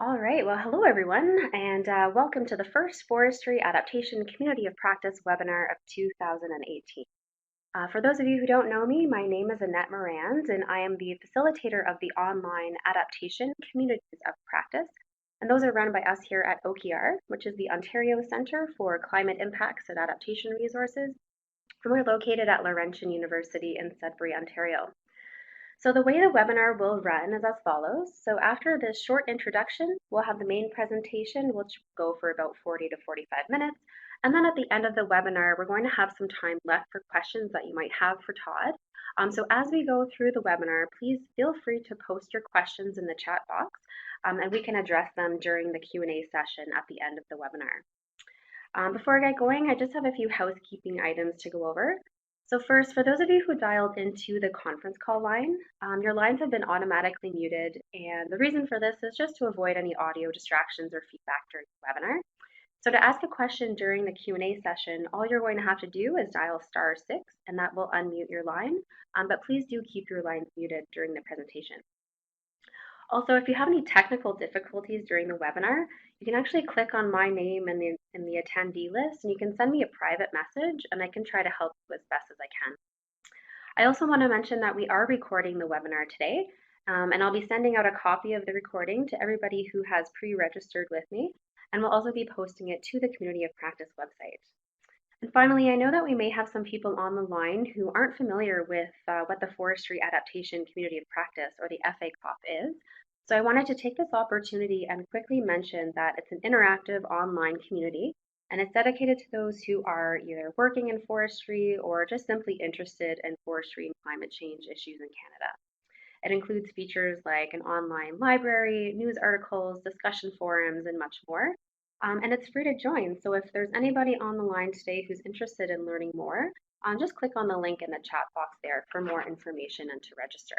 All right, well, hello everyone, and welcome to the first Forestry Adaptation Community of Practice webinar of 2018. For those of you who don't know me, my name is Annette Morand, and I am the facilitator of the online Adaptation Communities of Practice. And those are run by us here at OKR, which is the Ontario Centre for Climate Impacts and Adaptation Resources. And we're located at Laurentian University in Sudbury, Ontario. So the way the webinar will run is as follows. So after this short introduction, we'll have the main presentation, which will go for about 40 to 45 minutes. And then at the end of the webinar, we're going to have some time left for questions that you might have for Tod. So as we go through the webinar, please feel free to post your questions in the chat box, and we can address them during the Q&A session at the end of the webinar. Before I get going, I just have a few housekeeping items to go over. So first, for those of you who dialed into the conference call line, your lines have been automatically muted, and the reason for this is just to avoid any audio distractions or feedback during the webinar. So to ask a question during the Q&A session, all you're going to have to do is dial *6, and that will unmute your line, but please do keep your lines muted during the presentation. Also, if you have any technical difficulties during the webinar, you can actually click on my name in the attendee list, and you can send me a private message, and I can try to help you as best as I can. I also want to mention that we are recording the webinar today, and I'll be sending out a copy of the recording to everybody who has pre-registered with me, and we'll also be posting it to the Community of Practice website. And finally, I know that we may have some people on the line who aren't familiar with what the Forestry Adaptation Community of Practice, or the FACoP, is. So I wanted to take this opportunity and quickly mention that it's an interactive online community, and it's dedicated to those who are either working in forestry or just simply interested in forestry and climate change issues in Canada. It includes features like an online library, news articles, discussion forums, and much more. And it's free to join. So if there's anybody on the line today who's interested in learning more, just click on the link in the chat box there for more information and to register.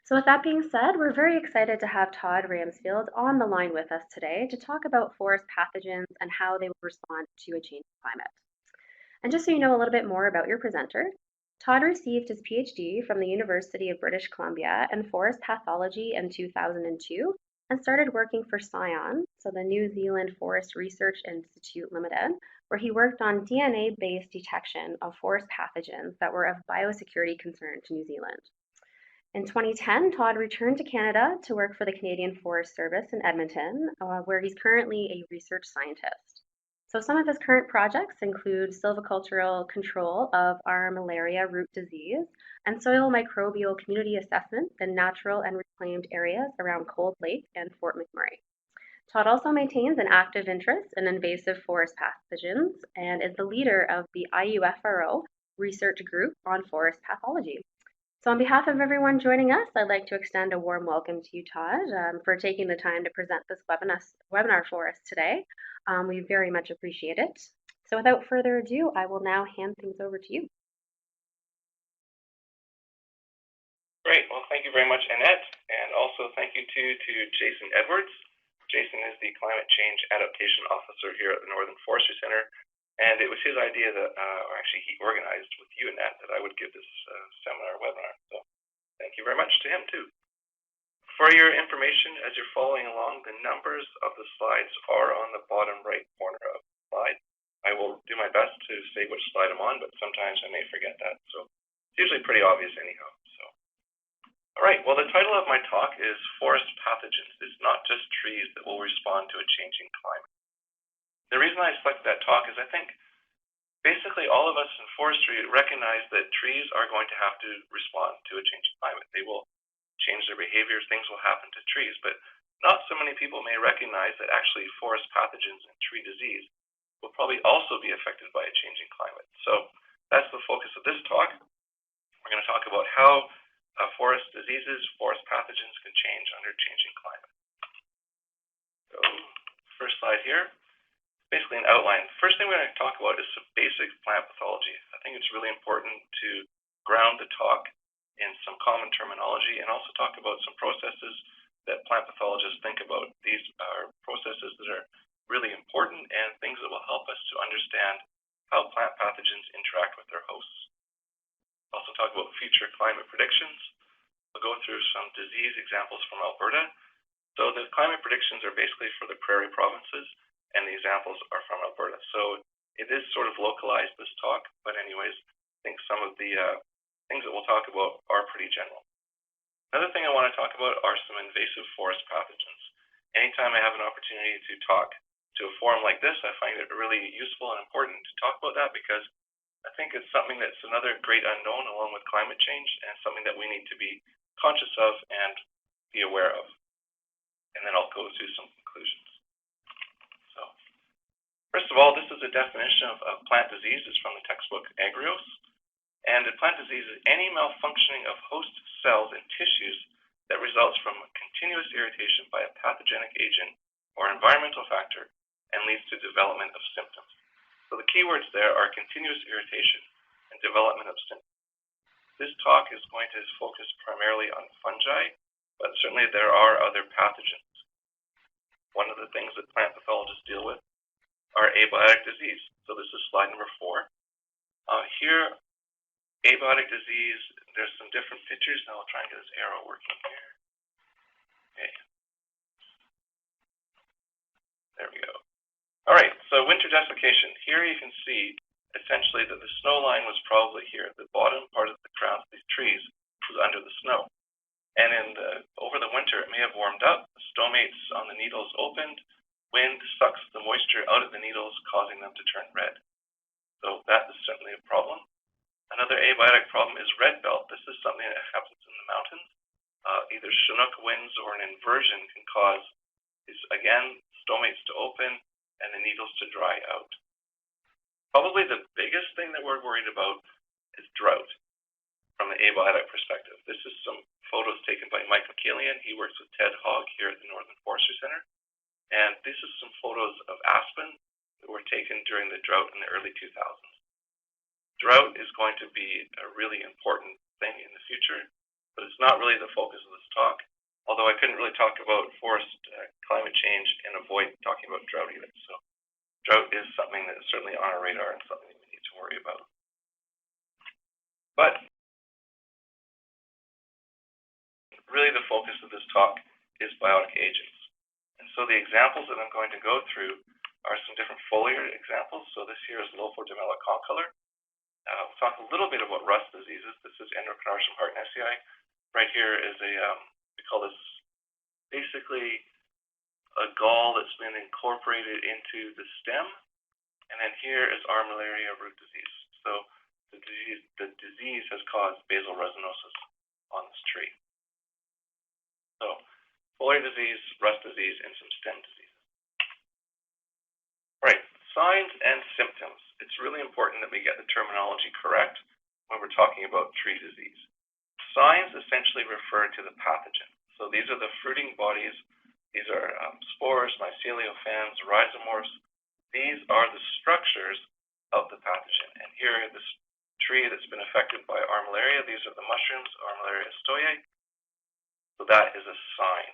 So with that being said, we're very excited to have Tod Ramsfield on the line with us today to talk about forest pathogens and how they will respond to a changing climate. And just so you know a little bit more about your presenter, Tod received his PhD from the University of British Columbia in forest pathology in 2002 and started working for SCION, so the New Zealand Forest Research Institute Limited, where he worked on DNA-based detection of forest pathogens that were of biosecurity concern to New Zealand. In 2010, Tod returned to Canada to work for the Canadian Forest Service in Edmonton, where he's currently a research scientist. So some of his current projects include silvicultural control of armillaria root disease and soil microbial community assessment in natural and reclaimed areas around Cold Lake and Fort McMurray. Tod also maintains an active interest in invasive forest pathogens and is the leader of the IUFRO research group on forest pathology. So on behalf of everyone joining us, I'd like to extend a warm welcome to you, Tod, for taking the time to present this webinar for us today. We very much appreciate it. So without further ado, I will now hand things over to you. Great. Well, thank you very much, Annette, and also thank you to Jason Edwards. Jason is the Climate Change Adaptation Officer here at the Northern Forestry Centre, and it was his idea that, or actually he organized with you, Annette, that I would give this seminar webinar. So thank you very much to him too. For your information, as you're following along, the numbers of the slides are on the bottom right corner of the slide. I will do my best to say which slide I'm on, but sometimes I may forget that. So it's usually pretty obvious anyhow. So, all right, well, the title of my talk is Forest Pathogens. It's not just trees that will respond to a changing climate. The reason I selected that talk is I think basically all of us in forestry recognize that trees are going to have to respond to a changing climate. They will change their behaviors, things will happen to trees, but not so many people may recognize that actually forest pathogens and tree disease will probably also be affected by a changing climate. So that's the focus of this talk. We're going to talk about how forest diseases, forest pathogens can change under changing climate. So first slide here. Basically an outline. First thing we're going to talk about is some basic plant pathology. I think it's really important to ground the talk in some common terminology and also talk about some processes that plant pathologists think about. These are processes that are really important and things that will help us to understand how plant pathogens interact with their hosts. Also talk about future climate predictions. We'll go through some disease examples from Alberta, So the climate predictions are basically for the prairie provinces, and the examples are from Alberta. So it is sort of localized, this talk, but anyways, I think some of the things that we'll talk about are pretty general. Another thing I want to talk about are some invasive forest pathogens. Anytime I have an opportunity to talk to a forum like this, I find it really useful and important to talk about that because I think it's something that's another great unknown along with climate change and something that we need to be conscious of and be aware of. And then I'll go through some conclusions. So, first of all, this is a definition of plant disease. It's from the textbook Agrios. And a plant disease is any malfunctioning of host cells and tissues that results from a continuous irritation by a pathogenic agent or environmental factor and leads to development of symptoms. So the keywords there are continuous irritation and development of symptoms. This talk is going to focus primarily on fungi, but certainly there are other pathogens. One of the things that plant pathologists deal with are abiotic disease. So this is slide number 4. Here, abiotic disease, there's some different pictures. Now I'll try and get this arrow working here. Okay. There we go. All right, so winter desiccation. Here you can see essentially that the snow line was probably here. The bottom part of the crowns of these trees was under the snow. And over the winter, it may have warmed up. The stomates on the needles opened. Wind sucks the moisture out of the needles, causing them to turn red. So that is certainly a problem. Another abiotic problem is red belt. This is something that happens in the mountains. Either Chinook winds or an inversion can cause these, again, stomates to open and the needles to dry out. Probably the biggest thing that we're worried about is drought from the abiotic perspective. This is some photos taken by Mike McKillian. He works with Ted Hogg here at the Northern Forestry Center. And this is some photos of aspen that were taken during the drought in the early 2000s. Drought is going to be a really important thing in the future, but it's not really the focus of this talk, although I couldn't really talk about forest climate change and avoid talking about drought either. So drought is something that is certainly on our radar and something that we need to worry about. But really the focus of this talk is biotic agents. And so the examples that I'm going to go through are some different foliar examples. So this here is Lophodemella concolor. We'll talk a little bit about rust diseases. This is Endocrinarsum hartnessii. Right here is we call this basically a gall that's been incorporated into the stem. And then here is Armillaria root disease. So the disease has caused basal resinosis on this tree. So foliar disease, rust disease, and some stem diseases. Right, signs and symptoms. It's really important that we get the terminology correct when we're talking about tree disease. Signs essentially refer to the pathogen. So these are the fruiting bodies. These are spores, mycelial fans, rhizomorphs. These are the structures of the pathogen. And here, this tree that's been affected by Armillaria, these are the mushrooms, Armillaria stoyae. So that is a sign.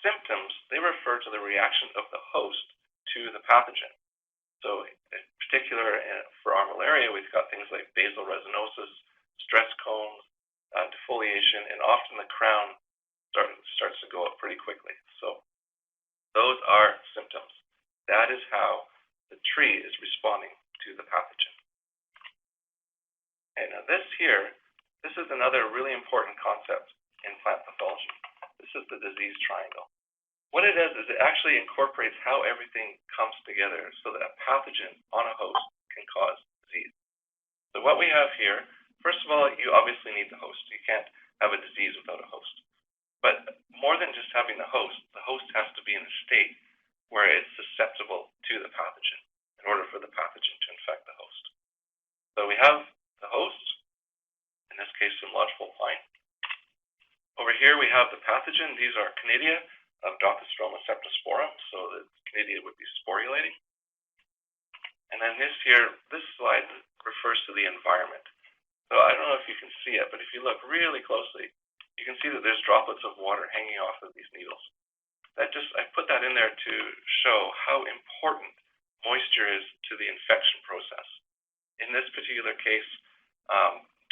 Symptoms, they refer to the reaction of the host to the pathogen. So in particular, for Armillaria, we've got things like basal resinosis, stress cones, defoliation, and often the crown starts to go up pretty quickly. So those are symptoms. That is how the tree is responding to the pathogen. And now this is another really important concept in plant pathology. This is the disease triangle. What it is it actually incorporates how everything comes together so that a pathogen on a host can cause disease. So what we have here, first of all, you obviously need the host. You can't have a disease without a host. But more than just having the host has to be in a state where it's susceptible to the pathogen in order for the pathogen to infect the host. So we have the host, in this case, some lodgepole pine. Over here we have the pathogen. These are conidia of Dothostroma septosporum, so the conidia would be sporulating. And then this slide refers to the environment. So I don't know if you can see it, but if you look really closely, you can see that there's droplets of water hanging off of these needles. I put that in there to show how important moisture is to the infection process. In this particular case,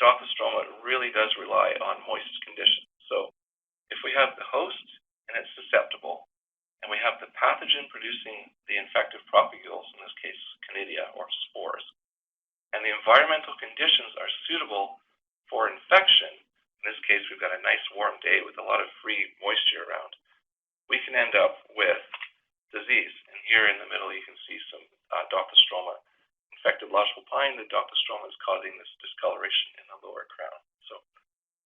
Dothostroma really does rely on moist conditions. So if we have the host and it's susceptible. And we have the pathogen producing the infective propagules, in this case, conidia or spores. And the environmental conditions are suitable for infection. In this case, we've got a nice warm day with a lot of free moisture around. We can end up with disease. And here in the middle, you can see some Doptostroma infected lodgepole pine. The Doptostroma is causing this discoloration in the lower crown. So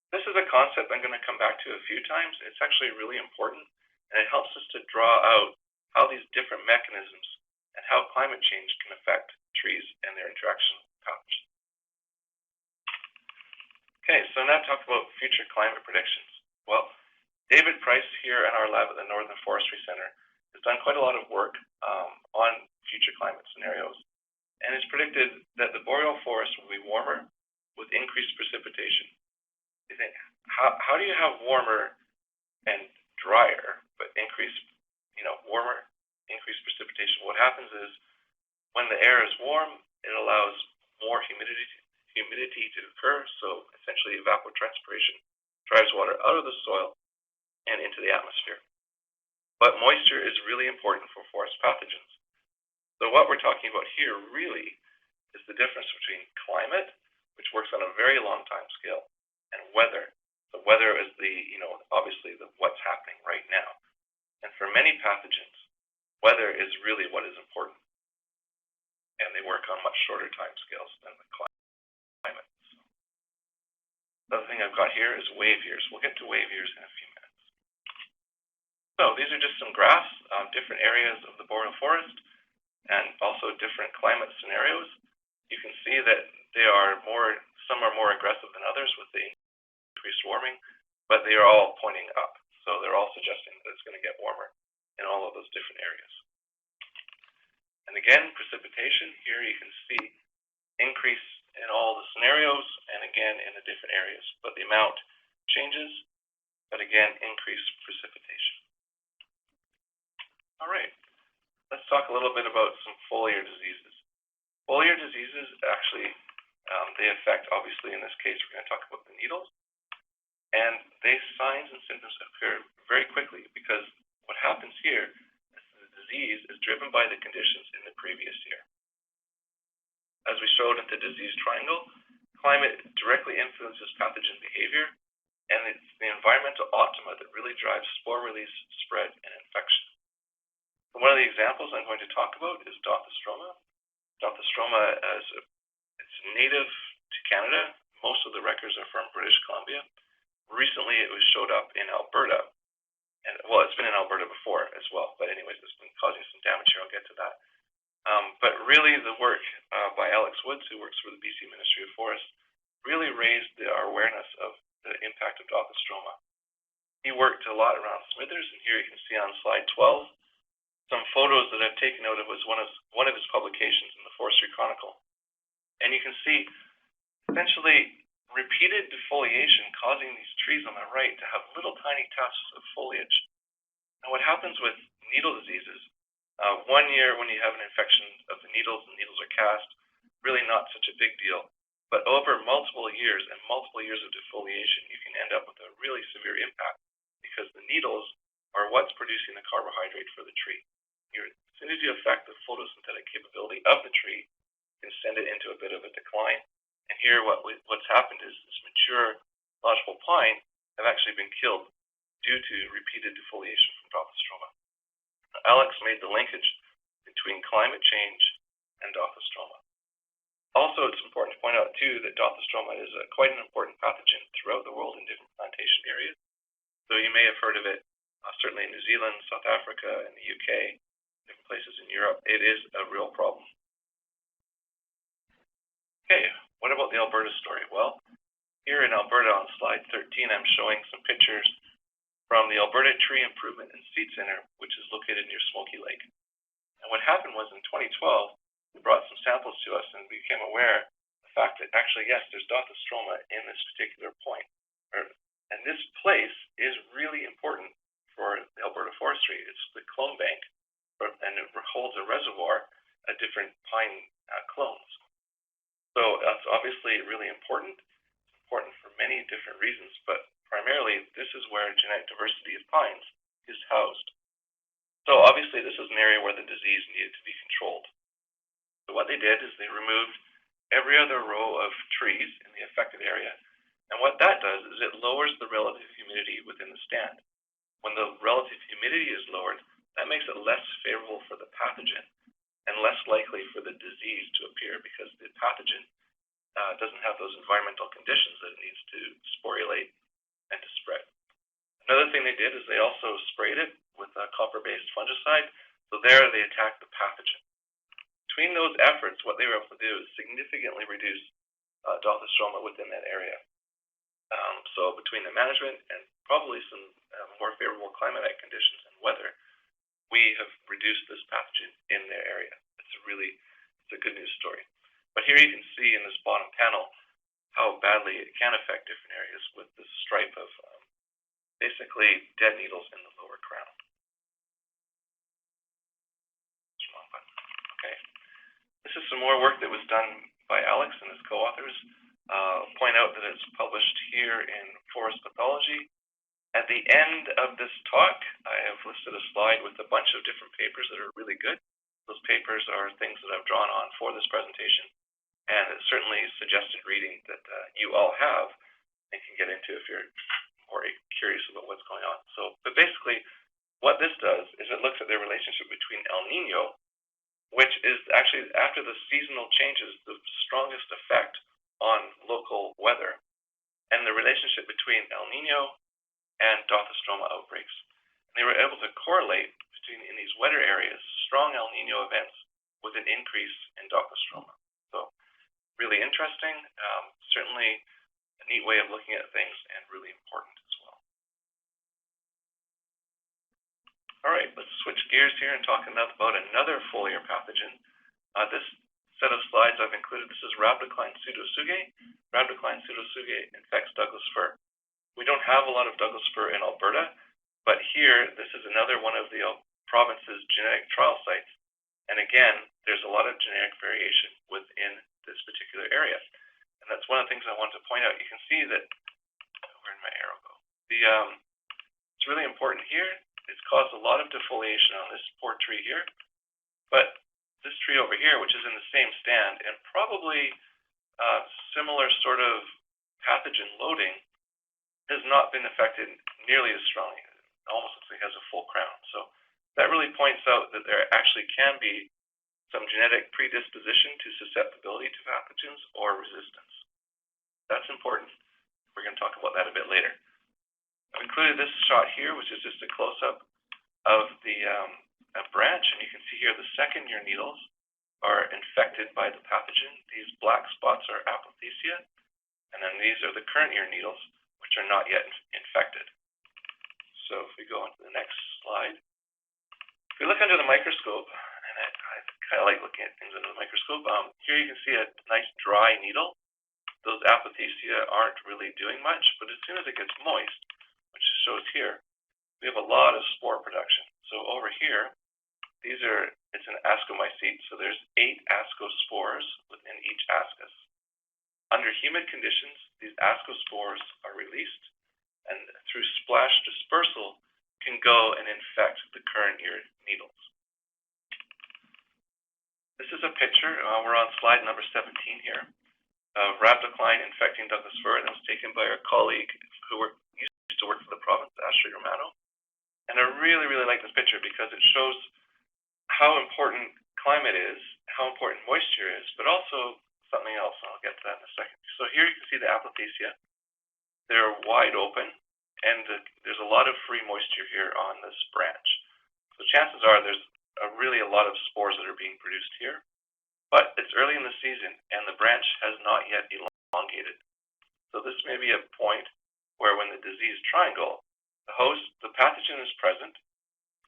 this is a concept I'm going to come back to a few times. It's actually really important, and it helps us to draw out how these different mechanisms and how climate change can affect trees and their interaction with pathogens. Okay, so now talk about future climate predictions. Well, David Price here in our lab at the Northern Forestry Center has done quite a lot of work on future climate scenarios, and it's predicted that the boreal forest will be warmer with increased precipitation. You think, how do you have warmer and drier, but warmer, increased precipitation? What happens is when the air is warm, it allows more humidity to occur, so essentially evapotranspiration drives water out of the soil and into the atmosphere. But moisture is really important for forest pathogens. So what we're talking about here really is the difference between climate, which works on a very long time scale, and weather. The weather is obviously what's happening right now. And for many pathogens, weather is really what is important. And they work on much shorter time scales than the climate. So, the other thing I've got here is wave years. We'll get to wave years in a few minutes. So these are just some graphs of different areas of the boreal forest and also different climate scenarios. You can see that some are more aggressive than others with the increased warming, but they are all pointing up. So they're all suggesting that it's going to get warmer in all of those different areas. And again, precipitation, here you can see increase in all the scenarios and again in the different areas. But the amount changes, but again, increased precipitation. All right, let's talk a little bit about some foliar diseases. Foliar diseases actually, they affect, obviously in this case, we're going to talk about the needles. And signs and symptoms occur very quickly because what happens here is the disease is driven by the conditions in the previous year. As we showed at the disease triangle, climate directly influences pathogen behavior, and it's the environmental optima that really drives spore release, spread, and infection. So one of the examples I'm going to talk about is Doptostroma. Doptostroma it's native to Canada. Most of the records are from British Columbia. Recently, it was showed up in Alberta, and well, it's been in Alberta before as well. But anyways, it's been causing some damage here. I'll get to that. But really, the work by Alex Woods, who works for the BC Ministry of Forests, really raised our awareness of the impact of Doptostroma. He worked a lot around Smithers, and here you can see on slide 12 some photos that I've taken out of one of his publications in the Forestry Chronicle, and you can see essentially repeated defoliation causing these trees on the right to have little tiny tufts of foliage. Now what happens with needle diseases, 1 year when you have an infection of the needles are cast, really not such a big deal. But over multiple years and multiple years of defoliation, you can end up with a really severe impact because the needles are what's producing the carbohydrate for the tree. As soon as you affect the photosynthetic capability of the tree, you can send it into a bit of a decline. And here what's happened is this mature lodgepole pine have actually been killed due to repeated defoliation from Doptostroma. Alex made the linkage between climate change and Doptostroma. Also, it's important to point out too that Doptostroma is quite an important pathogen throughout the world in different plantation areas. So you may have heard of it certainly in New Zealand, South Africa, and the UK, different places in Europe. It is a real problem. Okay, what about the Alberta story? Well, here in Alberta on slide 13, I'm showing some pictures from the Alberta Tree Improvement and Seed Center, which is located near Smoky Lake. And what happened was in 2012, we brought some samples to us and we became aware of the fact that actually, yes, there's Doptostroma in this particular point. And this place is really important for the Alberta forestry. It's the clone bank, and it holds a reservoir of different pine clones. So that's obviously really important. It's important for many different reasons, but primarily this is where genetic diversity of pines is housed. So obviously this is an area where the disease needed to be controlled. So what they did is they removed every other row of trees in the affected area, and what that does is it lowers the relative humidity within the stand. When the relative humidity is lowered, that makes it less favorable for the pathogen and less likely for the disease to appear because the pathogen doesn't have those environmental conditions that it needs to sporulate and to spread. Another thing they did is they also sprayed it with a copper-based fungicide, so there they attacked the pathogen. Between those efforts, what they were able to do is significantly reduce Dothostroma within that area. So between the management and probably some more favorable climatic conditions and weather, we have reduced this pathogen in their area. It's a good news story. But here you can see in this bottom panel how badly it can affect different areas with this stripe of basically dead needles in the lower crown. Okay. This is some more work that was done by Alex and his co-authors. Point out that it's published here in Forest Pathology. At the end of this talk, I have listed a slide with a bunch of different papers that are really good. Those papers are things that I've drawn on for this presentation, and it's certainly suggested reading that you all have and can get into if you're more curious about what's going on. But basically, what this does is it looks at the relationship between El Nino, which is actually, after the seasonal changes, the strongest effect on local weather, and the relationship between El Nino and Dothostroma outbreaks. And they were able to correlate between, in these wetter areas, strong El Nino events with an increase in Dothostroma. So really interesting, certainly a neat way of looking at things and really important as well. All right, let's switch gears here and talk about another foliar pathogen. This set of slides I've included, this is Rhabdocline pseudotsugae. Rhabdocline pseudotsugae infects Douglas fir. We don't have a lot of Douglas fir in Alberta, but here, this is another one of the province's genetic trial sites. And again, there's a lot of genetic variation within this particular area. And that's one of the things I wanted to point out. You can see that, where did my arrow go? It's really important here. It's caused a lot of defoliation on this poor tree here. But this tree over here, which is in the same stand, and probably similar sort of pathogen loading, has not been affected nearly as strongly. It almost looks like it has a full crown. So that really points out that there actually can be some genetic predisposition to susceptibility to pathogens or resistance. That's important. We're going to talk about that a bit later. I've included this shot here, which is just a close-up of the branch, and you can see here the second-year needles are infected by the pathogen. These black spots are apothecia, and then these are the current-year needles, which are not yet infected. So if we go on to the next slide, if we look under the microscope, and I kind of like looking at things under the microscope, here you can see a nice dry needle. Those apothecia aren't really doing much, but as soon as it gets moist, which shows here, we have a lot of spore production. So over here, it's an ascomycete, so there's 8 ascospores within each ascus. Under humid conditions, these ascospores are released, and through splash dispersal, can go and infect the current year needles. This is a picture, we're on slide number 17 here, of Rhabdocline infecting Douglas fir, and it was taken by our colleague who used to work for the province, Ashley Romano. And I really, really like this picture because it shows how important climate is, how important moisture is, but also something else, and I'll get to that in a second. So here you can see the apothecia. They're wide open, and there's a lot of free moisture here on this branch. So chances are there's really a lot of spores that are being produced here, but it's early in the season, and the branch has not yet elongated. So this may be a point where when the disease triangle, the pathogen is present,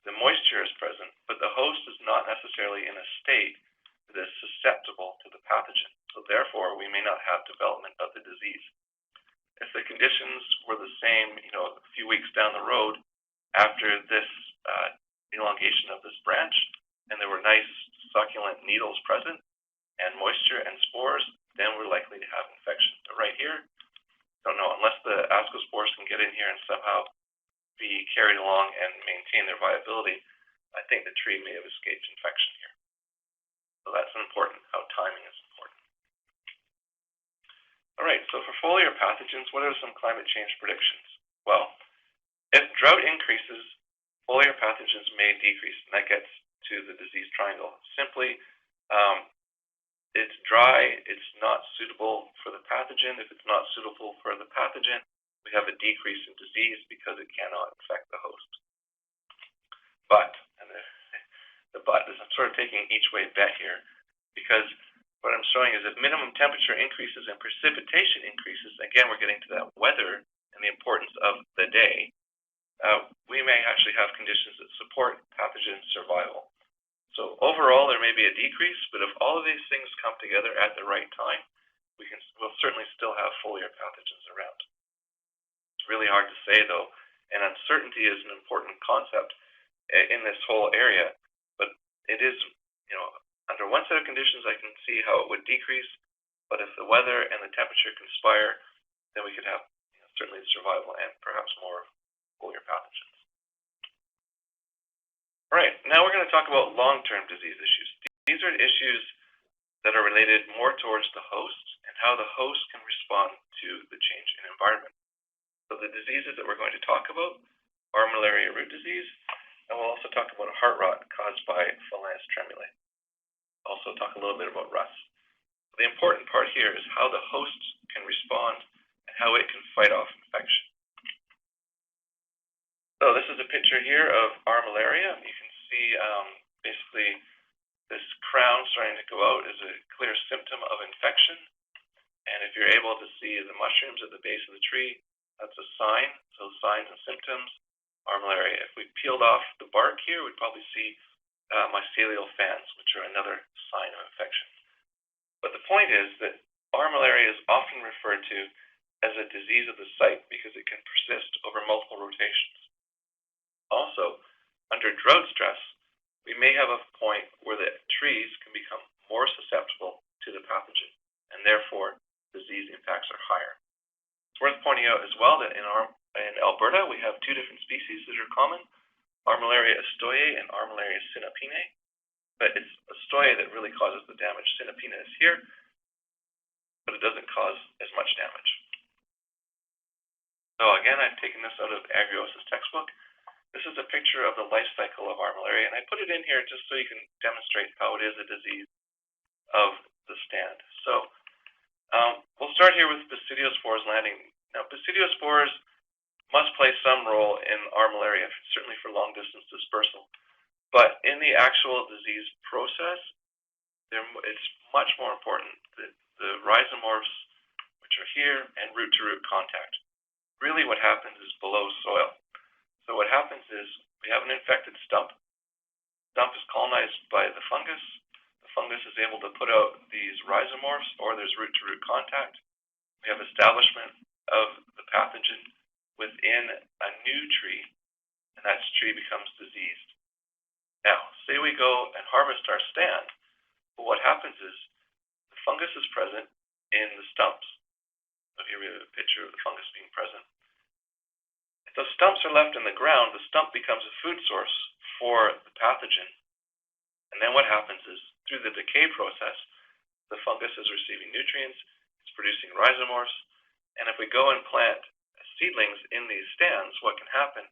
the moisture is present, but the host is not necessarily in a state that is susceptible to the pathogen. So therefore, we may not have development of the disease. If the conditions were the same, a few weeks down the road after this elongation of this branch, and there were nice succulent needles present, and moisture and spores, then we're likely to have infection. But right here, don't know, unless the ascospores can get in here and somehow be carried along and maintain their viability, I think the tree may have escaped infection here. So that's important, how timing is important. All right, so for foliar pathogens, what are some climate change predictions? Well, if drought increases, foliar pathogens may decrease, and that gets to the disease triangle. Simply, it's dry, it's not suitable for the pathogen. If it's not suitable for the pathogen, we have a decrease in disease because it cannot infect the host. But, and the but is I'm sort of taking an each way bet here, because what I'm showing is if minimum temperature increases and precipitation increases, again, we're getting to that weather and the importance of the day, we may actually have conditions that support pathogen survival. So overall, there may be a decrease, but if all of these things come together at the right time, we'll certainly still have foliar pathogens around. It's really hard to say, though, and uncertainty is an important concept in this whole area. But it is, under one set of conditions, I can see how it would decrease. But if the weather and the temperature conspire, then we could have certainly survival and perhaps more foliar pathogens. All right, now we're going to talk about long-term disease issues. These are issues that are related more towards the host and how the host can respond to the change in environment. So the diseases that we're going to talk about are malaria root disease, and we'll also talk about heart rot caused by Phalaenus tremulae. Also talk a little bit about rust. The important part here is how the host can respond and how it can fight off infection. So this is a picture here of armillaria. You can see basically this crown starting to go out is a clear symptom of infection. And if you're able to see the mushrooms at the base of the tree, that's a sign. So signs and symptoms, armillaria. If we peeled off the bark here, we'd probably see mycelial fans, which are another sign of infection. But the point is that armillaria is often referred to as a disease of the site because it can persist over multiple rotations. Also, under drought stress, we may have a point where the trees can become more susceptible to the pathogen, and therefore disease impacts are higher. It's worth pointing out as well that in Alberta, we have two different species that are common, Armillaria astoyae and Armillaria sinapinae, but it's astoyae that really causes the damage. Sinapina is here, but it doesn't cause as much damage. So again, I've taken this out of Agriosis textbook. This is a picture of the life cycle of armillaria, and I put it in here just so you can demonstrate how it is a disease of the stand. So we'll start here with Basidiospores landing. Now, Basidiospores must play some role in armillaria, certainly for long-distance dispersal. But in the actual disease process, it's much more important that the rhizomorphs, which are here, and root-to-root contact. Really what happens is below soil. So what happens is we have an infected stump. The stump is colonized by the fungus. The fungus is able to put out these rhizomorphs, or there's root-to-root contact. We have establishment of the pathogen within a new tree, and that tree becomes diseased. Now, say we go and harvest our stand, but what happens is the fungus is present in the stumps. So here we have a picture of the fungus being present. If those stumps are left in the ground, the stump becomes a food source for the pathogen. And then what happens is, through the decay process, the fungus is receiving nutrients, it's producing rhizomorphs, and if we go and plant seedlings in these stands, what can happen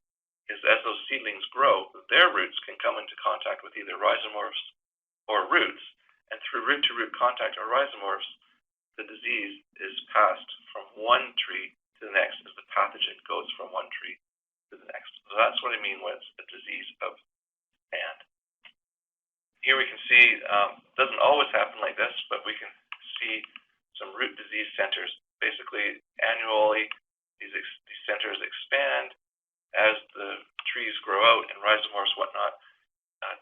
is as those seedlings grow, their roots can come into contact with either rhizomorphs or roots, and through root-to-root contact or rhizomorphs, the disease is passed from one tree to the next as the pathogen goes from one tree to the next. So that's what I mean with the disease of stand. Here we can see, it doesn't always happen like this, but we can see some root disease centers. Basically, annually, these centers expand as the trees grow out and rhizomorphs, whatnot,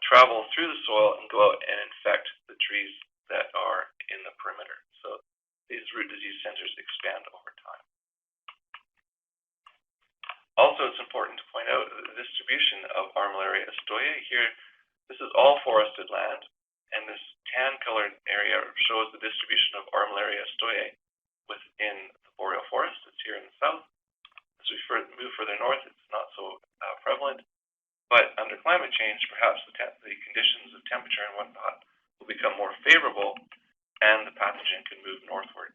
travel through the soil and go out and infect the trees that are in the perimeter. So these root disease centers expand over time. Also, it's important to point out the distribution of Armillaria astoyae. Here, this is all forested land, and this tan-colored area shows the distribution of Armillaria astoyae within the boreal forest. It's here in the south. As we move further north, it's not so climate change, perhaps the conditions of temperature and whatnot will become more favorable and the pathogen can move northward.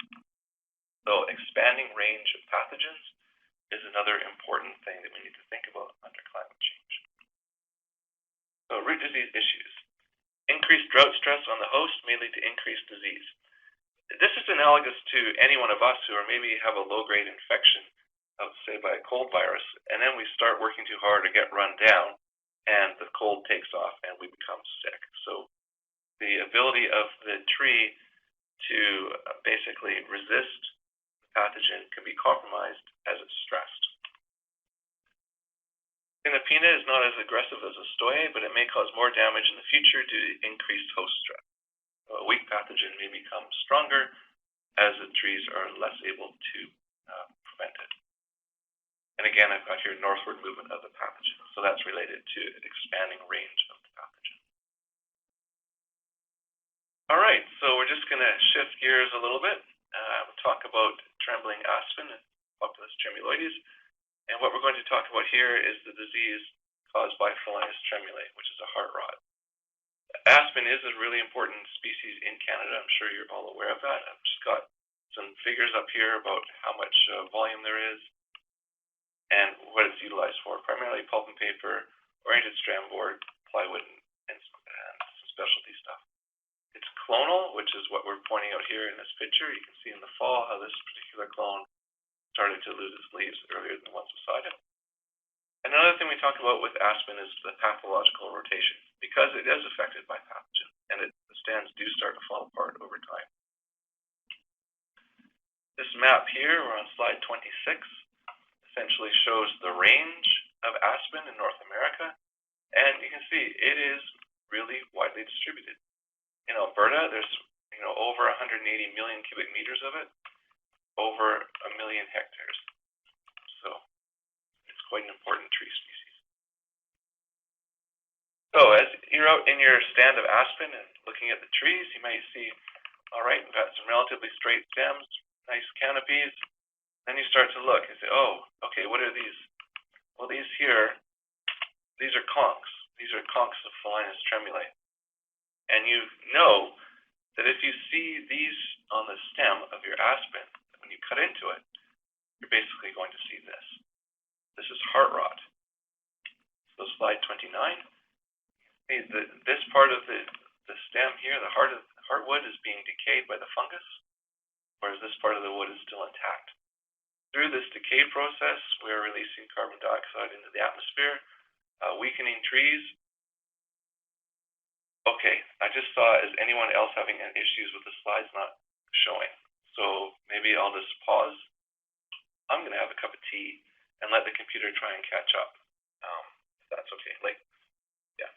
So expanding range of pathogens is another important thing that we need to think about under climate change. So root disease issues. Increased drought stress on the host may lead to increased disease. This is analogous to any one of us who are maybe have a low-grade infection, say by a cold virus, and then we start working too hard to get run down, and the cold takes off and we become sick. So the ability of the tree to basically resist the pathogen can be compromised as it's stressed. Pinapina is not as aggressive as a stoye, but it may cause more damage in the future due to increased host stress. A weak pathogen may become stronger as the trees are less able to prevent it. And again, I've got here northward movement of the pathogen, so that's related to an expanding range of the pathogen. All right, so we're just going to shift gears a little bit. We'll talk about trembling aspen and Populus tremuloides. And what we're going to talk about here is the disease caused by Foliar tremulae, which is a heart rot. Aspen is a really important species in Canada. I'm sure you're all aware of that. I've just got some figures up here about how much volume there is and what it's utilized for, primarily pulp and paper, oriented strand board, plywood, and some specialty stuff. It's clonal, which is what we're pointing out here in this picture. You can see in the fall how this particular clone started to lose its leaves earlier than the ones beside it. And another thing we talk about with aspen is the pathological rotation, because it is affected by pathogen, and the stands do start to fall apart over time. This map here, we're on slide 26, essentially shows the range of aspen in North America, and you can see it is really widely distributed. In Alberta, there's over 180 million cubic meters of it, over 1 million hectares. So it's quite an important tree species. So as you're out in your stand of aspen and looking at the trees, you might see, all right, we've got some relatively straight stems, nice canopies. Then you start to look and say, oh, okay, what are these? Well, these here, these are conchs. These are conchs of Foliar tremulae. And you know that if you see these on the stem of your aspen, when you cut into it, you're basically going to see this. This is heart rot. So slide 29. This part of the stem here, the heartwood is being decayed by the fungus, whereas this part of the wood is still intact. Through this decay process, we're releasing carbon dioxide into the atmosphere, weakening trees. Okay, I just saw, is anyone else having issues with the slides not showing? So maybe I'll just pause. I'm going to have a cup of tea and let the computer try and catch up. If that's okay. Yeah.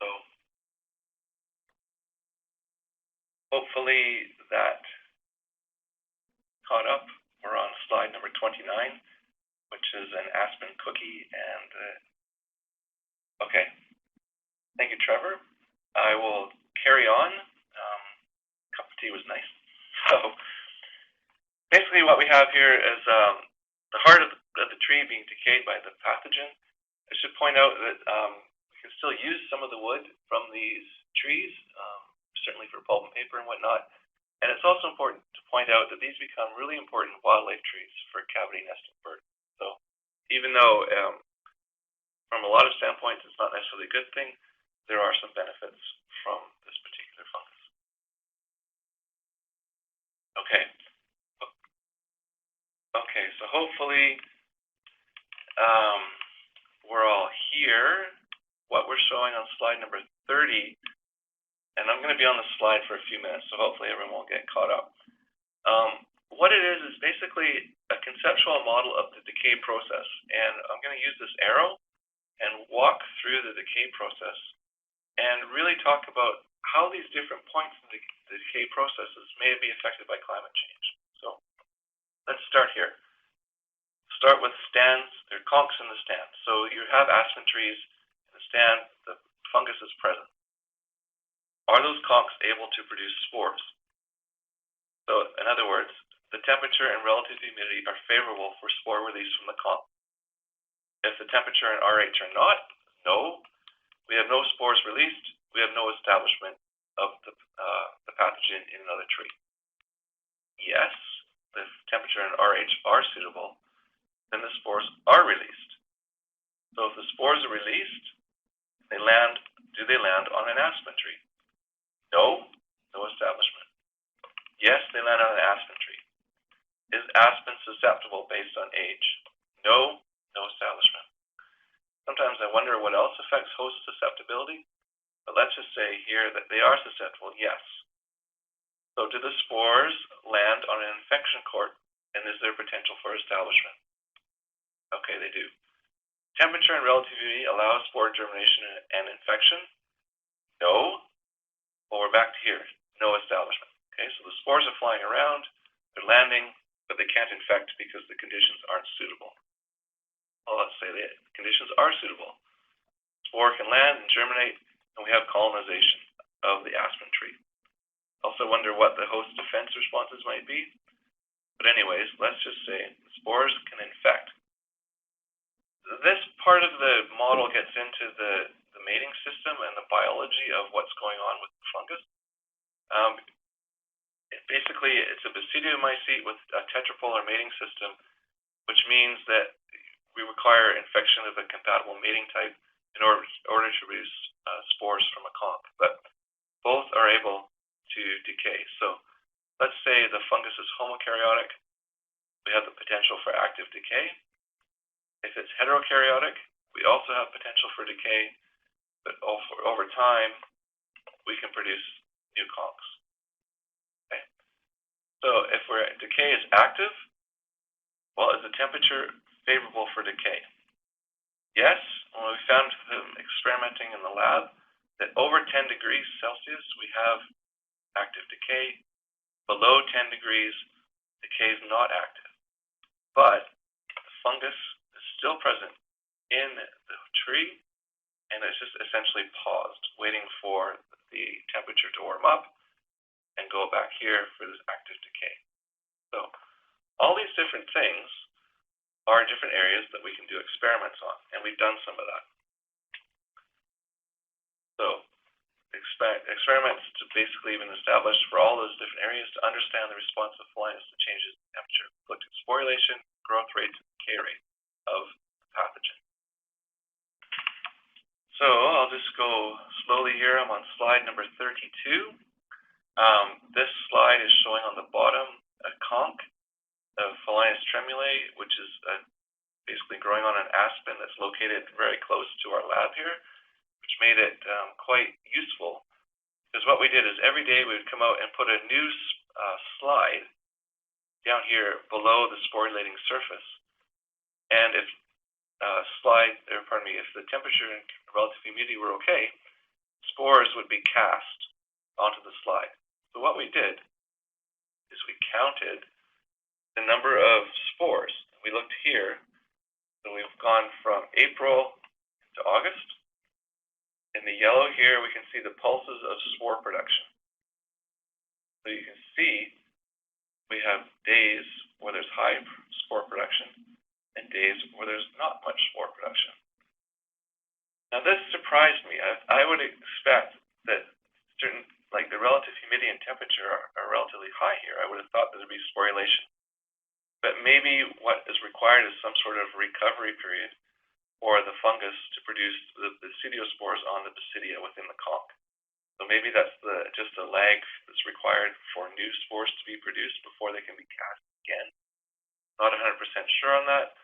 So hopefully that caught up. We're on slide number 29, which is an aspen cookie. And okay. Thank you, Trevor. I will carry on. Cup of tea was nice. So basically what we have here is the heart of the tree being decayed by the pathogen. I should point out that we can still use some of the wood from these trees, certainly for pulp and paper and whatnot. And it's also important to point out that these become really important wildlife trees for cavity nesting birds. So even though from a lot of standpoints it's not necessarily a good thing, there are some benefits from this particular fungus. Okay. Okay, so hopefully we're all here. What we're showing on slide number 30, and I'm going to be on the slide for a few minutes, so hopefully everyone will get caught up. What it is basically a conceptual model of the decay process, and I'm going to use this arrow and walk through the decay process and really talk about how these different points in the decay processes may be affected by climate change. So let's start here. Start with stands. There are conchs in the stand. So you have aspen trees in the stand, the fungus is present. Are those conchs able to produce spores? So in other words, the temperature and relative humidity are favorable for spore release from the conch. If the temperature and RH are not, no, we have no spores released, we have no establishment of the pathogen in another tree. Yes, if temperature and RH are suitable, then the spores are released. So if the spores are released, do they land on an aspen tree? No, no establishment. Yes, they land on an aspen tree. Is aspen susceptible based on age? No, no establishment. Sometimes I wonder what else affects host susceptibility, but let's just say here that they are susceptible, yes. So do the spores land on an infection court, and is there potential for establishment? Okay, they do. Temperature and relative humidity allow spore germination and infection? No. Well, we're back to here, no establishment. Okay, so the spores are flying around, they're landing, but they can't infect because the conditions aren't suitable. Well, let's say the conditions are suitable. Spore can land and germinate, and we have colonization of the aspen tree. Also wonder what the host defense responses might be. But anyways, let's just say spores can infect. This part of the model gets into the mating system and the biology of what's going on with the fungus. Basically, it's a basidiomycete with a tetrapolar mating system, which means that we require infection of a compatible mating type in order to produce spores from a conch. But both are able to decay. So let's say the fungus is homokaryotic, we have the potential for active decay. If it's heterokaryotic, we also have potential for decay, but over time, we can produce new conchs. Okay? So if decay is active, well, is the temperature favorable for decay? Yes, well, we found from experimenting in the lab that over 10 degrees Celsius, we have active decay. Below 10 degrees, decay is not active. But the fungus is still present in the tree, and it's just essentially paused, waiting for the temperature to warm up and go back here for this active decay. So all these different things are different areas that we can do experiments on, and we've done some of that. So experiments to basically even establish for all those different areas to understand the response of pholius to changes in temperature. Looked at sporulation, growth rate, decay rate of the pathogen. So I'll just go slowly here. I'm on slide number 32. This slide is showing on the bottom a conch of Pholius tremulae, which is basically growing on an aspen that's located very close to our lab here, which made it quite useful. Because what we did is every day we would come out and put a new slide down here below the sporulating surface. And if if the temperature and relative humidity were okay, spores would be cast onto the slide. So what we did is we counted the number of spores. We looked here, so we've gone from April to August. In the yellow here, we can see the pulses of spore production. So you can see we have days where there's high spore production and days where there's not much spore production. Now this surprised me. I would expect that certain, like the relative humidity and temperature are relatively high here. I would have thought that there'd be sporulation. But maybe what is required is some sort of recovery period for the fungus to produce the basidiospores on the basidia within the conch. So maybe that's just a lag that's required for new spores to be produced before they can be cast again. Not 100% sure on that.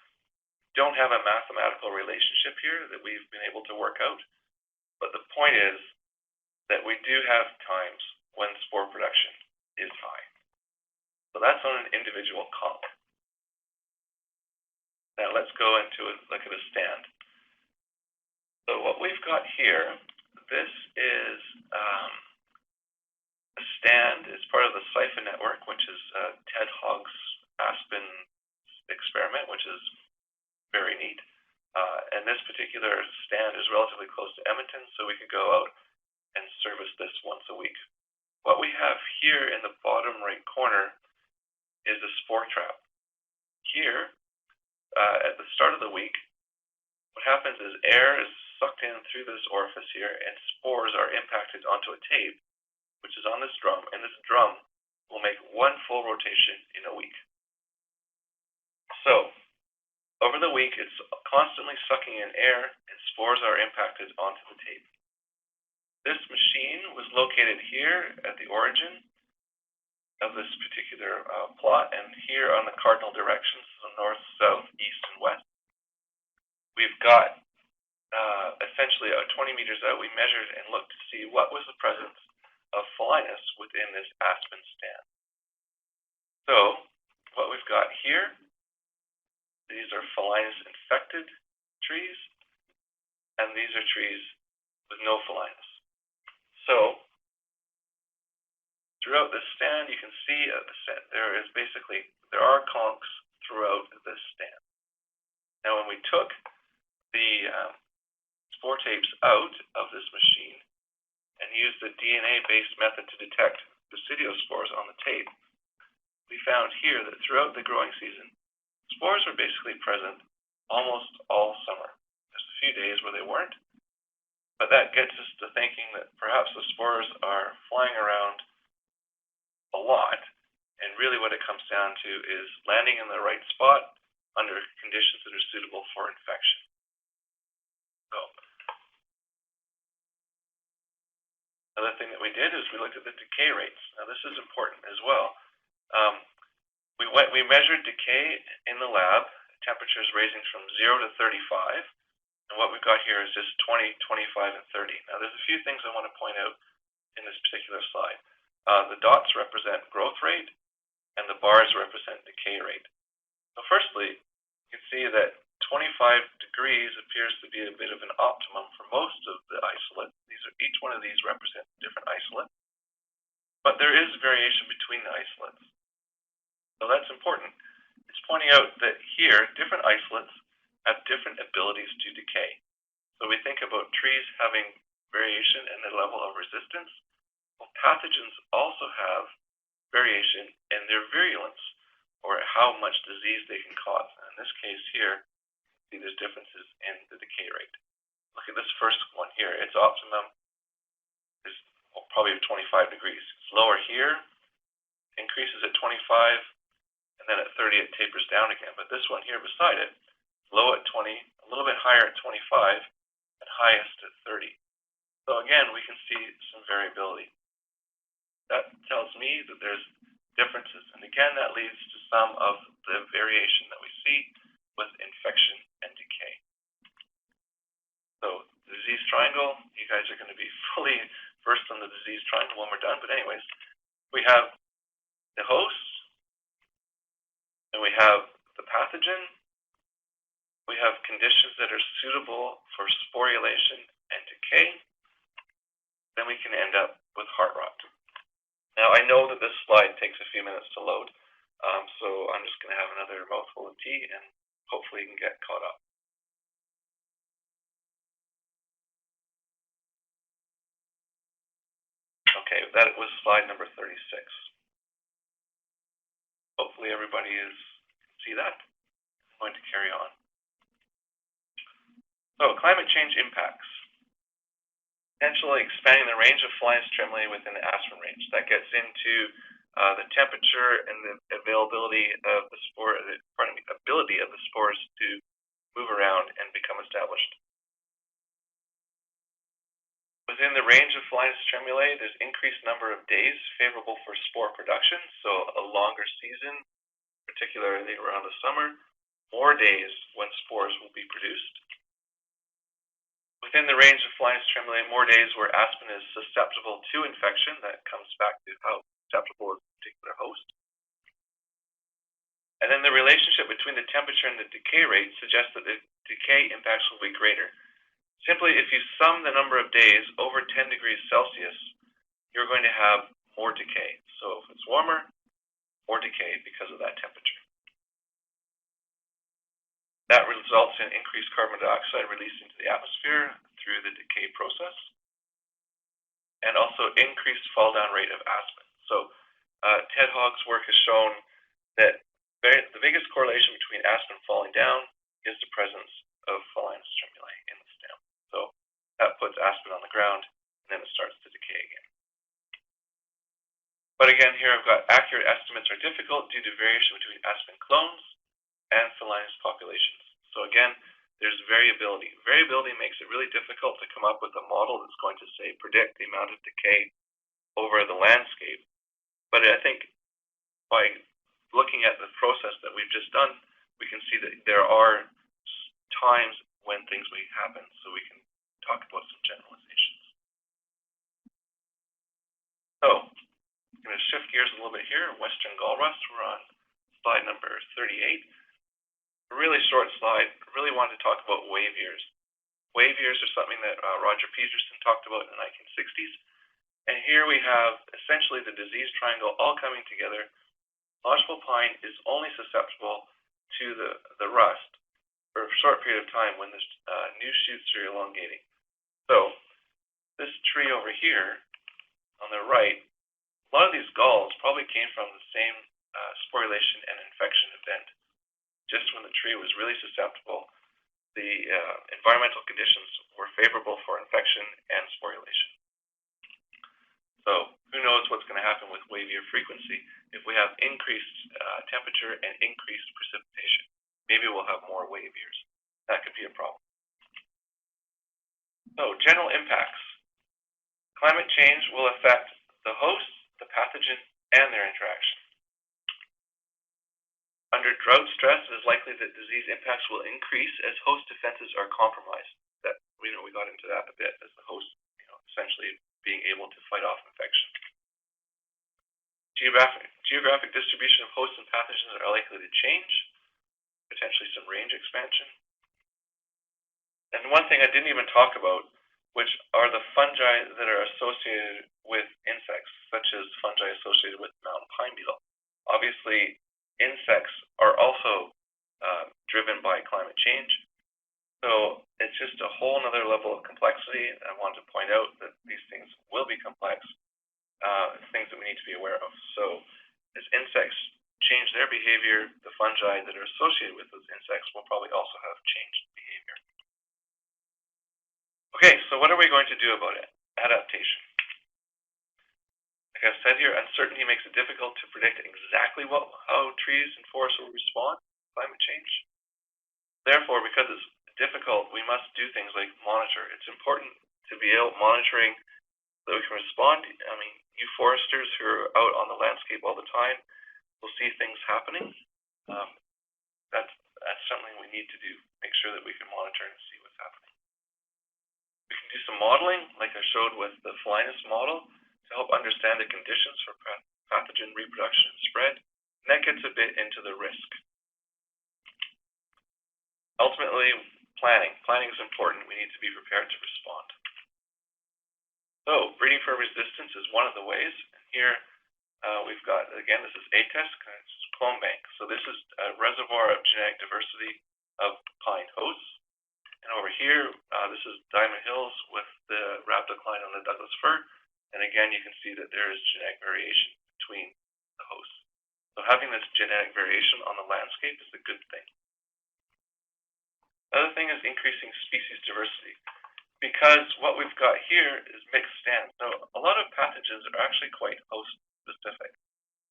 Don't have a mathematical relationship here that we've been able to work out. But the point is that we do have times when spore production is high. So that's on an individual conch. Now let's go into a look at a stand. So what we've got here, this is a stand. It's part of the siphon network, which is Ted Hogg's aspen experiment, which is very neat. And this particular stand is relatively close to Edmonton, so we could go out and service this once a week. What we have here in the bottom right corner is a spore trap. Here, at the start of the week, what happens is air is sucked in through this orifice here, and spores are impacted onto a tape, which is on this drum, and this drum will make one full rotation in a week. So, over the week, it's constantly sucking in air, and spores are impacted onto the tape. This machine was located here at the origin of this particular plot, and here on the cardinal directions, so north, south, east, and west. We've got essentially 20 meters out, we measured and looked to see what was the presence of Folinus within this aspen stand. So, what we've got here, these are Folinus infected trees, and these are trees with no Folinus. So, throughout this stand, you can see there are conchs throughout this stand. Now, when we took the spore tapes out of this machine and used the DNA-based method to detect basidiospores on the tape, we found here that throughout the growing season, spores were basically present almost all summer. There's a few days where they weren't, but that gets us to thinking that perhaps the spores are flying around a lot, and really what it comes down to is landing in the right spot under conditions that are suitable for infection. So, another thing that we did is we looked at the decay rates. Now this is important as well. We measured decay in the lab, temperatures ranging from 0 to 35, and what we've got here is just 20, 25, and 30. Now there's a few things I want to point out in this particular slide. The dots represent growth rate, and the bars represent decay rate. So firstly, you can see that 25 degrees appears to be a bit of an optimum for most of the isolates. Each one of these represents a different isolate, but there is variation between the isolates. So that's important. It's pointing out that here, different isolates have different abilities to decay. So we think about trees having variation in their level of resistance. Well, pathogens also have variation in their virulence, or how much disease they can cause. And in this case here, see there's differences in the decay rate. Look at this first one here. Its optimum is probably 25 degrees. It's lower here, increases at 25, and then at 30 it tapers down again. But this one here beside it, low at 20, a little bit higher at 25, and highest at 30. So again, we can see some variability. That tells me that there's differences. And again, that leads to some of the variation that we see with infection and decay. So the disease triangle, you guys are going to be fully versed on the disease triangle when we're done. But anyways, we have the host, and we have the pathogen. We have conditions that are suitable for sporulation and decay. Then we can end up with heart rot. Now, I know that this slide takes a few minutes to load, so I'm just going to have another mouthful of tea and hopefully you can get caught up. Okay, that was slide number 36. Hopefully everybody see that. I'm going to carry on. So, climate change impacts. Potentially expanding the range of Folinus tremulae within the aspen range. That gets into the temperature and the availability of the ability of the spores to move around and become established. Within the range of Folinus tremulae, there's increased number of days favorable for spore production, so a longer season, particularly around the summer, more days when spores will be produced. Within the range of Folinus tremulae, more days where aspen is susceptible to infection. That comes back to how susceptible is a particular host. And then the relationship between the temperature and the decay rate suggests that the decay impacts will be greater. Simply, if you sum the number of days over 10 degrees Celsius, you're going to have more decay. So if it's warmer, more decay because of that temperature. That results in increased carbon dioxide released into the atmosphere through the decay process, and also increased fall down rate of aspen. So Ted Hogg's work has shown that the biggest correlation between aspen falling down is the presence of Phalaenus stimuli in the stem. So that puts aspen on the ground, and then it starts to decay again. But again, here I've got accurate estimates are difficult due to variation between aspen clones and Phalaenus populations. So again, there's variability. Variability makes it really difficult to come up with a model that's going to, say, predict the amount of decay over the landscape. But I think by looking at the process that we've just done, we can see that there are times when things may happen, so we can talk about some generalizations. So I'm going to shift gears a little bit here. Western gall rust, we're on slide number 38. A really short slide. I really wanted to talk about wave years. Wave years are something that Roger Peterson talked about in the 1960s. And here we have essentially the disease triangle all coming together. Lodgepole pine is only susceptible to the rust for a short period of time when the new shoots are elongating. So this tree over here on the right, a lot of these galls probably came from the same sporulation and infection event. Just when the tree was really susceptible, the environmental conditions were favorable for infection and sporulation. So who knows what's going to happen with wave year frequency if we have increased temperature and increased precipitation. Maybe we'll have more wave years. That could be a problem. So general impacts. Climate change will affect the host, the pathogen, and their interaction. Under drought stress, it is likely that disease impacts will increase as host defenses are compromised. That we got into that a bit as the host, essentially being able to fight off infection. Geographic distribution of hosts and pathogens are likely to change, potentially some range expansion. And one thing I didn't even talk about, which are the fungi that are associated with insects, such as fungi associated with mountain pine beetle. Obviously, insects are also driven by climate change. So it's just a whole other level of complexity. I want to point out that these things will be complex, things that we need to be aware of. So as insects change their behavior, the fungi that are associated with those insects will probably also have changed behavior. Okay, so what are we going to do about it? Adaptation. Like I've said here, uncertainty makes it difficult to predict exactly how trees and forests will respond to climate change. Therefore, because it's difficult, we must do things like monitor. It's important to be monitoring so that we can respond. I mean, you foresters who are out on the landscape all the time will see things happening. That's something we need to do. Make sure that we can monitor and see what's happening. We can do some modeling, like I showed with the Phalaenus model, to help understand the conditions for pathogen reproduction and spread. And that gets a bit into the risk. Ultimately, planning. Planning is important. We need to be prepared to respond. So, breeding for resistance is one of the ways. And here we've got, again, this is ATESC, and it's clone bank. So this is a reservoir of genetic diversity of pine hosts. And over here, this is Diamond Hills with the rhabdocline on the Douglas fir. And again, you can see that there is genetic variation between the hosts. So having this genetic variation on the landscape is a good thing. Another thing is increasing species diversity, because what we've got here is mixed stands. So a lot of pathogens are actually quite host specific.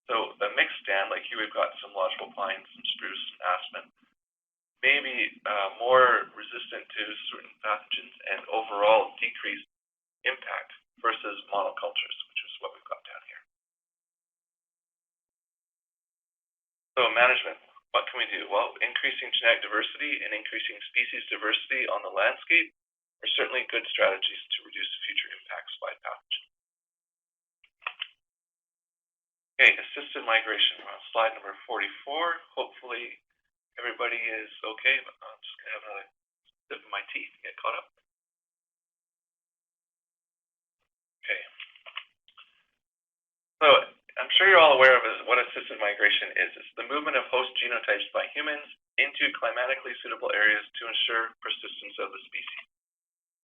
So the mixed stand, like here we've got some lodgepole pine, some spruce, some aspen, may be more resistant to certain pathogens and overall decreased impact versus monocultures, which is what we've got down here. So management. What can we do? Well, increasing genetic diversity and increasing species diversity on the landscape are certainly good strategies to reduce future impacts by pathogens. Okay, assisted migration. We're on slide number 44. Hopefully everybody is okay, but I'm just going to have another sip of my tea to get caught up. Okay. So I'm sure you're all aware of what assisted migration is. It's the movement of host genotypes by humans into climatically suitable areas to ensure persistence of the species.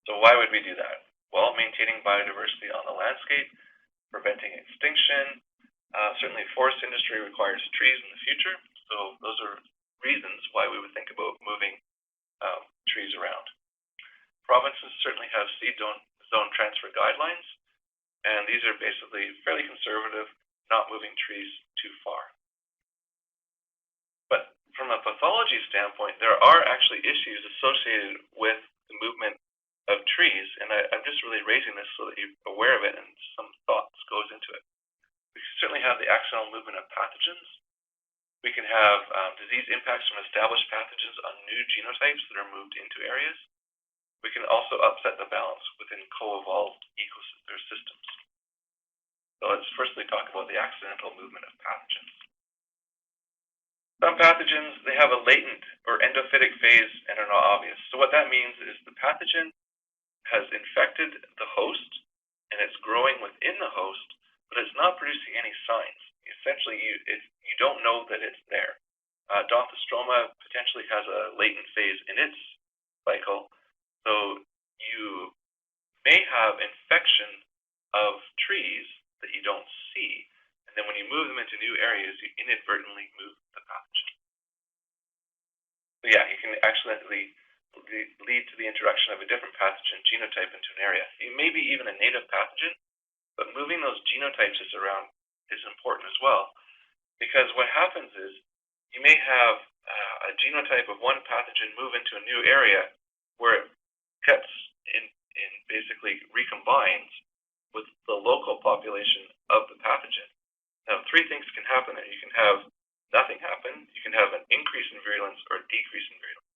So why would we do that? Well, maintaining biodiversity on the landscape, preventing extinction, Certainly forest industry requires trees in the future, so those are reasons why we would think about moving trees around. Provinces certainly have seed zone transfer guidelines, and these are basically fairly conservative, not moving trees too far. But from a pathology standpoint, there are actually issues associated with the movement of trees, and I'm just really raising this so that you're aware of it and some thoughts goes into it. We certainly have the accidental movement of pathogens. We can have disease impacts from established pathogens on new genotypes that are moved into areas. We can also upset the balance within co-evolved systems. So let's firstly talk about the accidental movement of pathogens. Some pathogens, they have a latent or endophytic phase and are not obvious. So what that means is the pathogen has infected the host and it's growing within the host, but it's not producing any signs. Essentially, you don't know that it's there. Dophthostroma potentially has a latent phase in its cycle, so you may have infection of trees that you don't see, and then when you move them into new areas, you inadvertently move the pathogen. So yeah, you can accidentally lead to the introduction of a different pathogen genotype into an area. It may be even a native pathogen, but moving those genotypes around is important as well, because what happens is you may have a genotype of one pathogen move into a new area where it gets basically recombines with the local population of the pathogen. Now, three things can happen there. You can have nothing happen, you can have an increase in virulence or a decrease in virulence.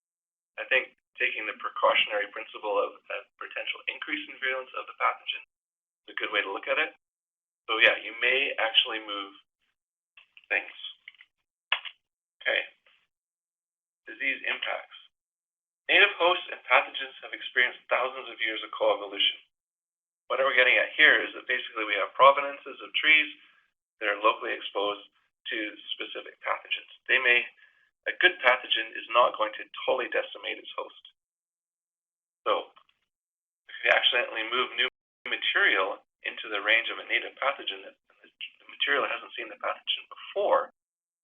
I think taking the precautionary principle of a potential increase in virulence of the pathogen is a good way to look at it. So yeah, you may actually move things. Okay. Disease impacts. Native hosts and pathogens have experienced thousands of years of coevolution. What we're getting at here is that basically we have provenances of trees that are locally exposed to specific pathogens. A good pathogen is not going to totally decimate its host. So if you accidentally move new material into the range of a native pathogen that the material hasn't seen the pathogen before,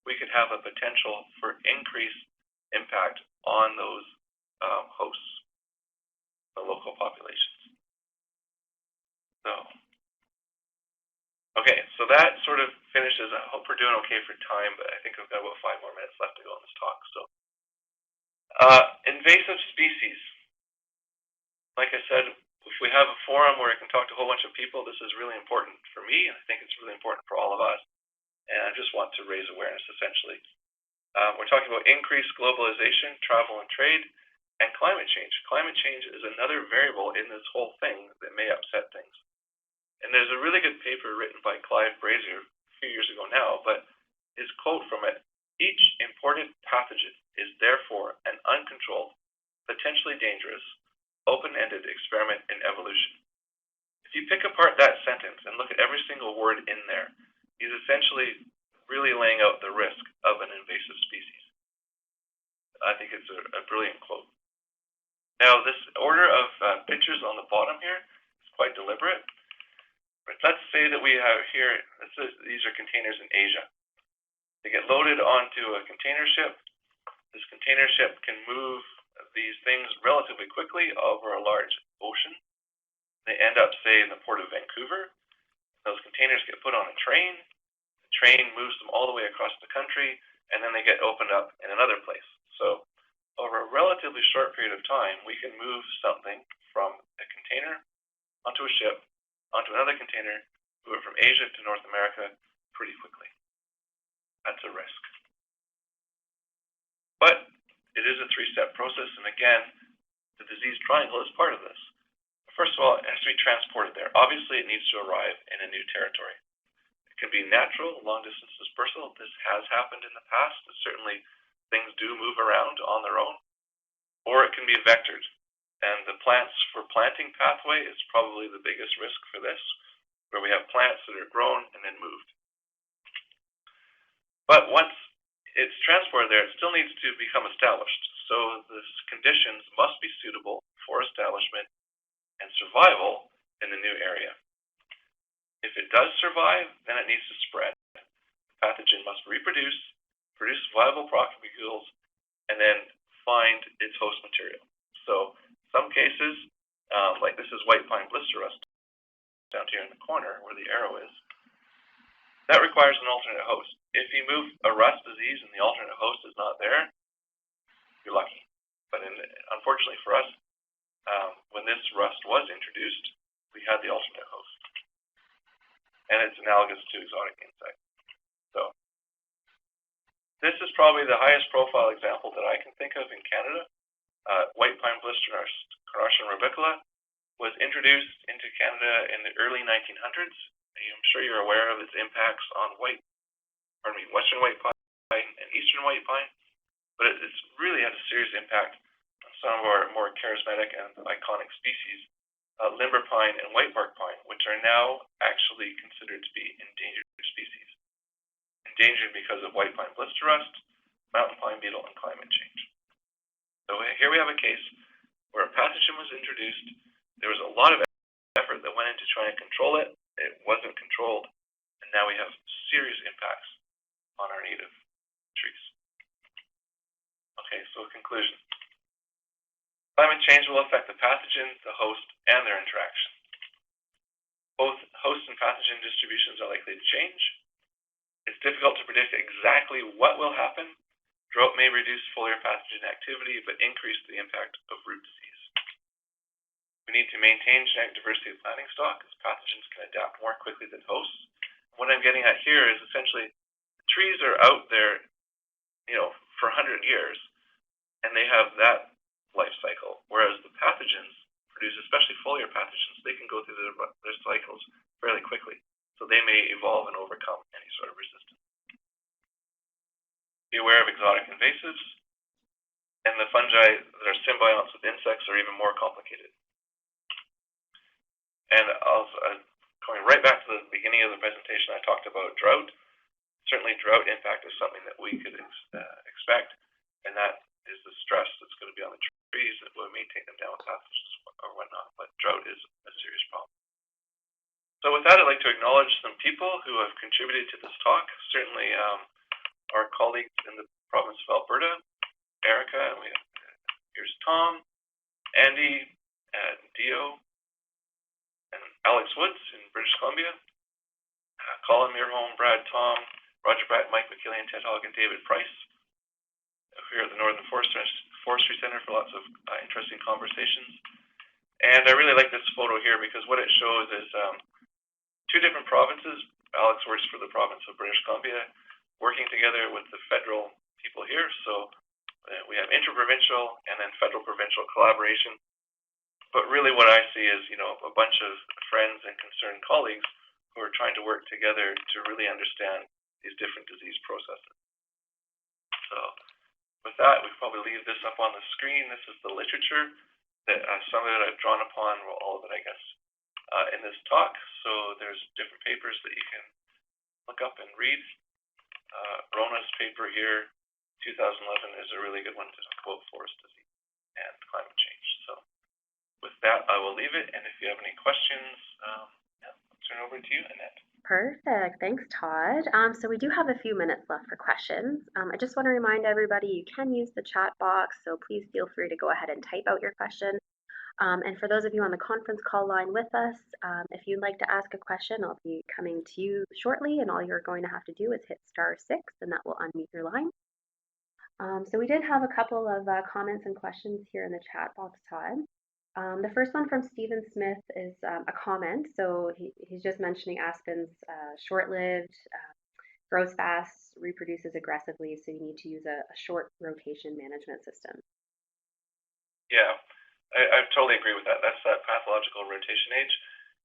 we could have a potential for increased impact on those hosts, the local populations. So that sort of finishes. I hope we're doing okay for time, but I think I've got about 5 more minutes left to go on this talk. So, invasive species. Like I said, if we have a forum where I can talk to a whole bunch of people, this is really important for me, and I think it's really important for all of us. And I just want to raise awareness, essentially. We're talking about increased globalization, travel and trade, and climate change. Climate change is another variable in this whole thing that may upset things. And there's a really good paper written by Clive Brazier a few years ago now, but his quote from it, "Each imported pathogen is therefore an uncontrolled, potentially dangerous, open-ended experiment in evolution." If you pick apart that sentence and look at every single word in there, he's essentially really laying out the risk of an invasive species. I think it's a brilliant quote. Now, this order of pictures on the bottom here is quite deliberate. But let's say that we have here, these are containers in Asia. They get loaded onto a container ship. This container ship can move these things relatively quickly over a large ocean. They end up, say, in the port of Vancouver. Those containers get put on a train. The train moves them all the way across the country, and then they get opened up in another place. So over a relatively short period of time, we can move something from a container onto a ship, onto another container, move it from Asia to North America pretty quickly. That's a risk. But it is a 3-step process, and again, the disease triangle is part of this. First of all, it has to be transported there. Obviously, it needs to arrive in a new territory. It can be natural, long-distance dispersal. This has happened in the past. Certainly, things do move around on their own. Or it can be vectored. And the plants for planting pathway is probably the biggest risk for this, where we have plants that are grown and then moved. But once it's transported there, it still needs to become established. So the conditions must be suitable for establishment and survival in the new area. If it does survive, then it needs to spread. The pathogen must reproduce, produce viable propagules, and then find its host material. So some cases, like this is white pine blister rust down here in the corner where the arrow is, that requires an alternate host. If you move a rust disease and the alternate host is not there, you're lucky. But unfortunately for us, when this rust was introduced, we had the alternate host. And it's analogous to exotic insects. So this is probably the highest profile example that I can think of in Canada. White pine blister rust, Carnarvon rubicola, was introduced into Canada in the early 1900s. I'm sure you're aware of its impacts on western white pine and eastern white pine, but it's really had a serious impact on some of our more charismatic and iconic species, limber pine and whitebark pine, which are now actually considered to be endangered species. Endangered because of white pine blister rust, mountain pine beetle, and climate change. So here we have a case where a pathogen was introduced. There was a lot of effort that went into trying to control it. It wasn't controlled, and now we have serious impacts on our native trees. Okay, so conclusion. Climate change will affect the pathogen, the host, and their interaction. Both host and pathogen distributions are likely to change. It's difficult to predict exactly what will happen. Drought may reduce foliar pathogen activity, but increase the impact of root disease. We need to maintain genetic diversity of planting stock, as pathogens can adapt more quickly than hosts. What I'm getting at here is essentially trees are out there, for 100 years, and they have that life cycle, whereas the pathogens produce, especially foliar pathogens, they can go through their cycles fairly quickly. So they may evolve and overcome any sort of resistance. Be aware of exotic invasives, and the fungi that are symbionts with insects are even more complicated. And also, going right back to the beginning of the presentation, I talked about drought. Certainly drought impact is something that we could expect, and that is the stress that's going to be on the trees that may take them down with pathogens or whatnot, but drought is a serious problem. So with that, I'd like to acknowledge some people who have contributed to this talk. Certainly our colleagues in the province of Alberta, Erica, and here's Tom, Andy, and Dio, and Alex Woods in British Columbia, Colin Muirholm, Brad Tom, Roger Brett, Mike McKillian, Ted Hogg, and David Price here at the Northern Forestry Center for lots of interesting conversations. And I really like this photo here because what it shows is two different provinces. Alex works for the province of British Columbia, working together with the federal people here. So we have interprovincial and then federal-provincial collaboration. But really what I see is, a bunch of friends and concerned colleagues who are trying to work together to really understand these different disease processes. So with that, we probably leave this up on the screen. This is the literature that some of it I've drawn upon, well, all of it, I guess, in this talk. So there's different papers that you can look up and read. Rona's paper here, 2011, is a really good one to talk about forest disease and climate change. So with that, I will leave it. And if you have any questions, I'll turn over to you, Annette. Perfect. Thanks, Todd. So we do have a few minutes left for questions. I just want to remind everybody you can use the chat box, so please feel free to go ahead and type out your question. And for those of you on the conference call line with us, if you'd like to ask a question, I'll be coming to you shortly, and all you're going to have to do is hit *6, and that will unmute your line. So we did have a couple of comments and questions here in the chat box, Todd. The first one from Stephen Smith is a comment. So he's just mentioning aspen's short-lived, grows fast, reproduces aggressively, so you need to use a short rotation management system. Yeah, I totally agree with that. That's that pathological rotation age.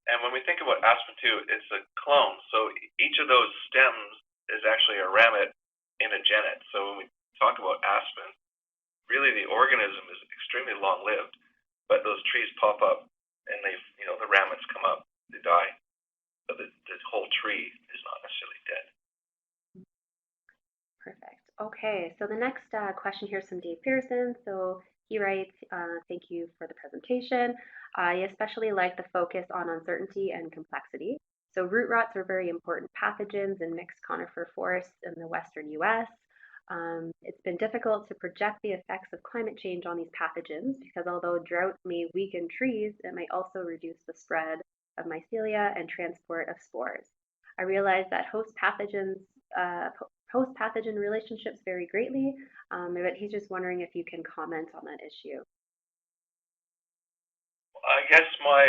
And when we think about aspen too, it's a clone. So each of those stems is actually a ramette in a genet. So when we talk about aspen, really the organism is extremely long-lived, but those trees pop up and the ramettes come up, they die. But the whole tree is not necessarily dead. Perfect. Okay, so the next question here is from Dave Pearson. So he writes, thank you for the presentation. I especially like the focus on uncertainty and complexity. So root rots are very important pathogens in mixed conifer forests in the western US. It's been difficult to project the effects of climate change on these pathogens because although drought may weaken trees, it might also reduce the spread of mycelia and transport of spores. I realize that host pathogen relationships vary greatly, but he's just wondering if you can comment on that issue. I guess my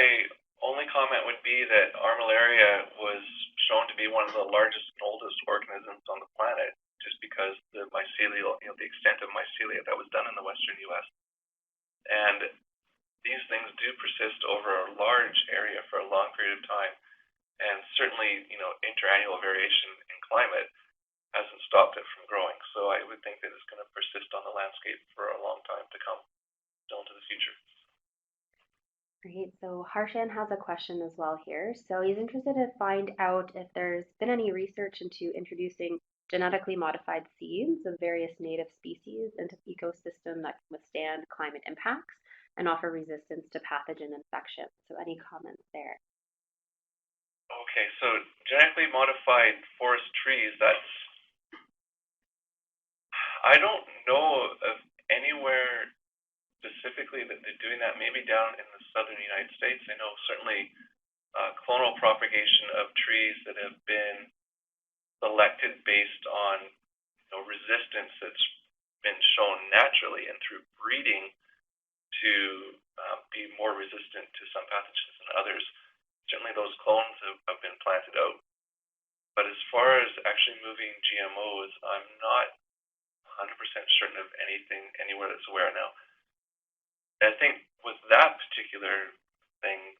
only comment would be that Armillaria was shown to be one of the largest and oldest organisms on the planet, just because the mycelial, the extent of mycelia that was done in the western U.S. And these things do persist over a large area for a long period of time, and certainly, interannual variation in climate hasn't stopped it from growing. So I would think that it's going to persist on the landscape for a long time to come, still into the future. Great. So Harshan has a question as well here. So he's interested to find out if there's been any research into introducing genetically modified seeds of various native species into the ecosystem that can withstand climate impacts and offer resistance to pathogen infection. So any comments there? Okay, so genetically modified forest trees, I don't know of anywhere specifically that they're doing that, maybe down in the southern United States. I know certainly clonal propagation of trees that have been selected based on resistance that's been shown naturally and through breeding to be more resistant to some pathogens than others. Certainly those clones have been planted out. But as far as actually moving GMOs, I'm not 100% certain of anything anywhere that's aware now. I think with that particular thing,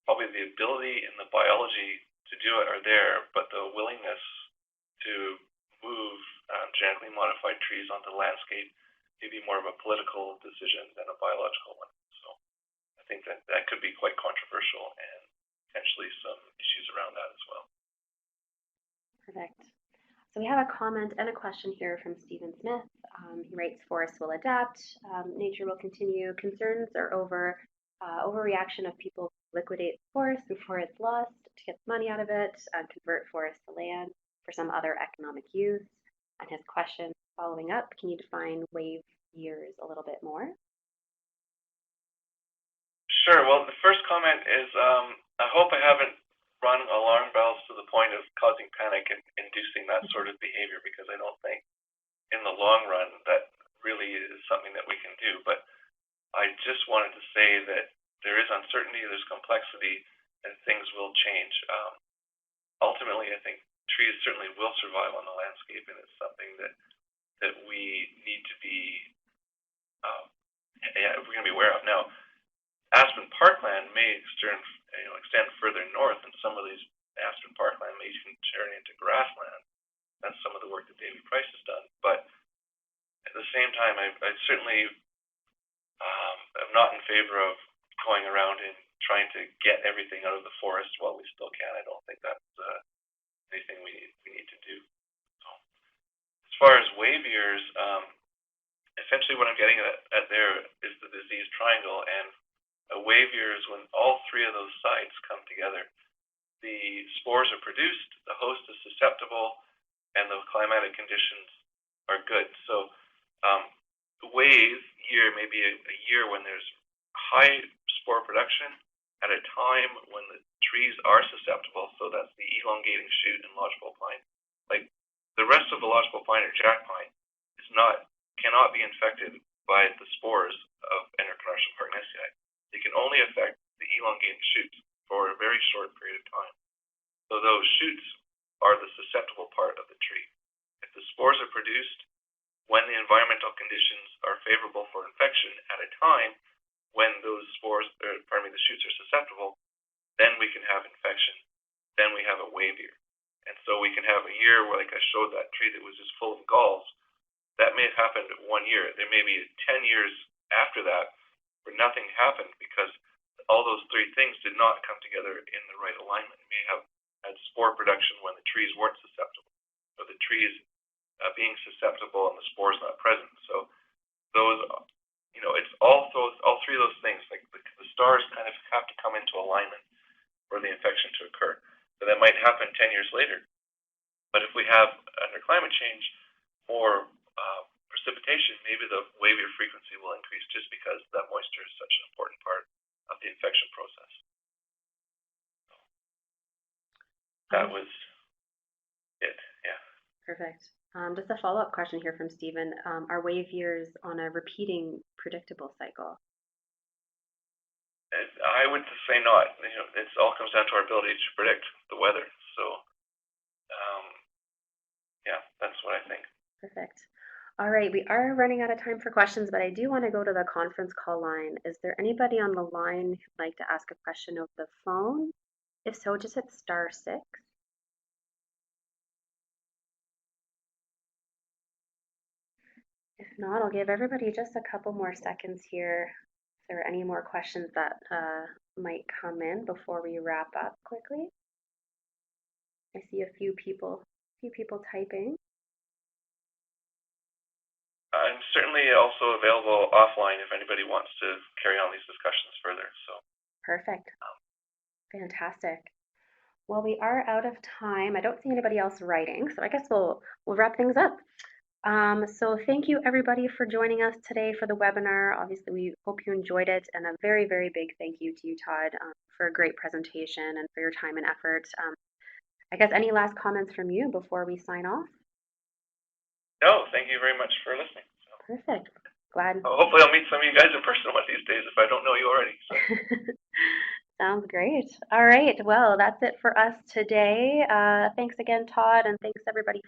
probably the ability and the biology to do it are there, but the willingness to move genetically modified trees onto the landscape may be more of a political decision than a biological one. So I think that could be quite controversial and potentially some issues around that as well. Perfect. So we have a comment and a question here from Stephen Smith. He writes, forests will adapt, nature will continue. Concerns are over overreaction of people to liquidate forests before it's lost, to get money out of it, and convert forests to land for some other economic use. And his question following up, can you define wave years a little bit more? Sure. Well, the first comment is I hope I haven't run alarm bells to the point of causing panic and inducing that sort of behavior, because I don't think in the long run that really is something that we can do. But I just wanted to say that there is uncertainty, there's complexity, and things will change. Ultimately, I think trees certainly will survive on the landscape, and it's something that we need to be we're going to be aware of. Now, aspen parkland may extend further north, and some of these aspen parkland may even turn into grassland. That's some of the work that David Price has done. But at the same time, I certainly am not in favor of going around and trying to get everything out of the forest while we still can. I don't think that's anything we need to do. So, as far as wave years, essentially what I'm getting at there is the disease triangle, and a wave year is when all three of those sides come together. The spores are produced, the host is susceptible, and the climatic conditions are good. So wave year may be a year when there's high spore production at a time when the trees are susceptible. So that's the elongating shoot in lodgepole pine. Like the rest of the lodgepole pine or jack pine cannot be infected by the spores of Enterocnarsia pargnacei. They can only affect the elongating shoots for a very short period of time. So those shoots are the susceptible part of the tree. If the spores are produced when the environmental conditions are favorable for infection at a time when those the shoots are susceptible, then we can have infection. Then we have a wave year. And so we can have a year where, like I showed that tree that was just full of galls, that may have happened 1 year. There may be 10 years after that where nothing happened because all those three things did not come together in the right alignment. You may have had spore production when the trees weren't susceptible, or the trees being susceptible and the spores not present. So those, it's all three of those things. Like the stars kind of have to come into alignment for the infection to occur. increase just because that moisture is such an important part of the infection process. That was it, yeah. Perfect. Just a follow-up question here from Stephen. Are wave years on a repeating predictable cycle? I would say not. It all comes down to our ability to predict the weather. So, yeah, that's what I think. Perfect. All right, we are running out of time for questions, but I do want to go to the conference call line. Is there anybody on the line who'd like to ask a question over the phone? If so, just hit *6. If not, I'll give everybody just a couple more seconds here. If there are any more questions that might come in before we wrap up quickly. I see a few people typing. I'm certainly also available offline if anybody wants to carry on these discussions further. So Perfect. Fantastic. Well, we are out of time. I don't see anybody else writing, so I guess we'll wrap things up. So thank you everybody for joining us today for the webinar. Obviously, we hope you enjoyed it, and a very, very big thank you to you, Todd, for a great presentation and for your time and effort. I guess any last comments from you before we sign off? No, thank you very much for listening. Perfect. Glad. Hopefully I'll meet some of you guys in person one of these days if I don't know you already. So. Sounds great. All right. Well, that's it for us today. Thanks again, Todd, and thanks everybody